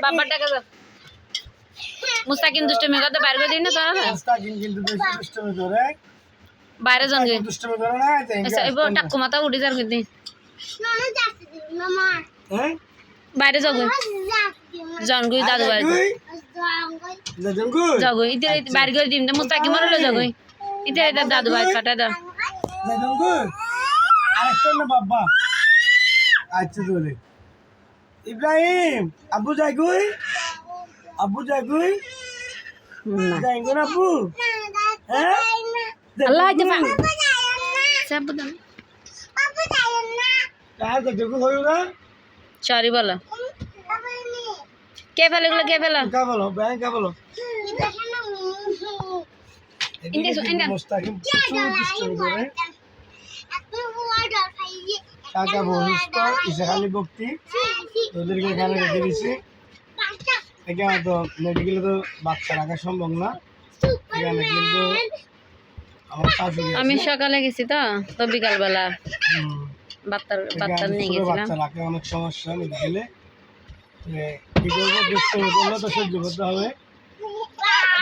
বাবার টাকা দাও মুস্তাকিম দুষ্টমি করতে বাইরে করে দিন না তোরা মুস্তাকিম কিন্তু বেশি দুষ্টমি করে বাইরে যান গে দুষ্টমি করে না আচ্ছা এবার টাকু মাথা উড়ি যার কই দিন হ্যাঁ বাইরে যাও জন গই দাদু বাইরে যাও গই ইতে বাইরে করে দিন মুস্তাকিম মরলে যাও গই ইতে দাদু বাইরে কাটা দাও আরেকটা না বাবা আচ্ছা চলে ইব্রাহিম আব্বু যাগুই যাইগো না আব্বু হ্যাঁ আল্লাহ জাফা সব দাও কার দেখো হইও না সরি বলো কে ফেলে গুলো কে ফেলা কা বলো ব্যাংক কা বলো ইন্দে মুস্তাকিম প্রচুর দুষ্টমি করে কাকা বহিষ্ঠ ইসাখালি ভক্তি ওদেরকে এখানে রেখে দিছি এখানে তো মেডিকেলে তো বাচ্চা রাখা সম্ভব না এখানে কিন্তু আমার শাশুড়ি আমি সকালে গেছি তো বিকালবেলা বাচ্চা নিয়ে গেছিলাম বাচ্চা রাখে অনেক সমস্যা মেডিকেলে কি করবো দুষ্টমি করলে তো সহ্য করতে হবে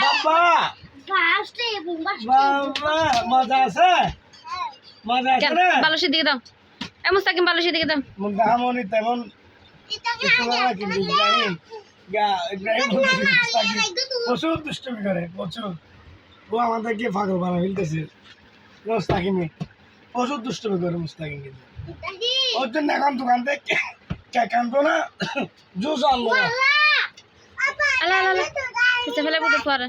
বাবা বাবা মজা আছে বালুসের দিকে দাও মুস্তাকিম বালুসের দিকে দাও গামনি তেমন কিছু না কিন্তু ইব্রাহিম মুস্তাকিম প্রচুর দুষ্টমি করে প্রচুর ও আমাদেরকে পাগল বানা ফেলতেছে মুস্তাকিমে প্রচুর দুষ্টমি করে মুস্তাকিম কিন্তু ওর জন্য এখন দোকান থেকে কানবো না জুস আনবো না আল্লাহ আল্লাহ কিছু ফেলে বুঝে পড়ে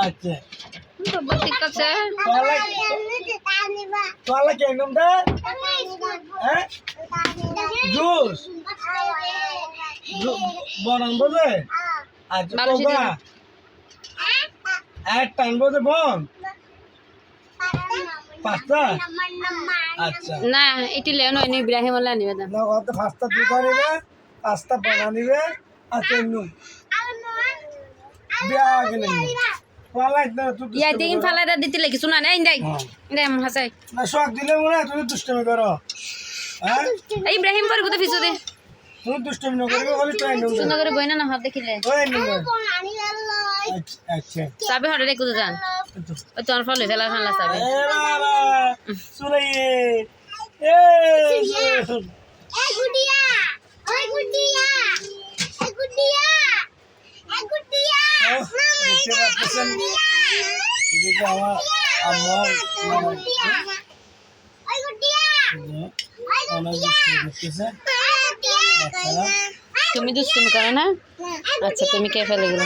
আচ্ছা বাবা ঠিক আছে তোলা কে নামটা হ্যাঁ জুস বনানবো যে আচ্ছা কোকা এক টানবো যে বন পাঁচটা আচ্ছা না এটি লেও নয় ইব্রাহিম আল্লাহ নিবে দাও না কত পাঁচটা দুটা নিবে পাঁচটা বানা নিবে আর তেমন বিয়া গেলে পালাই না তুই ইয়া দিন ফালাইরা দিতে লাগি শুনা নাই ইন্দাই ইন্দাই হাসাই না শখ দিলে মনে হয় তুমি দুষ্টমি করো হ্যাঁ ইব্রাহিম পরে বুঝতে ফিসো দে তুমি দুষ্টমি না করবে বলি তো আইনুম সুন্দর করে বইনা না হাত দেখিলে ওই আইনুম আচ্ছা সাবে হড়ে রে কুদে যান ওই তোর ফলে ফেলা ফালা সাবে এ বাবা সুরাইয়ে এ গুডিয়া ওই গুডিয়া এ গুডিয়া দেখতে পাচ্ছেন এদিকে আমার আম্মা অনেক দেখতেছে বাচ্চারা তুমি দুষ্টুমি করো না আচ্ছা তুমি কে ফেলে গেলো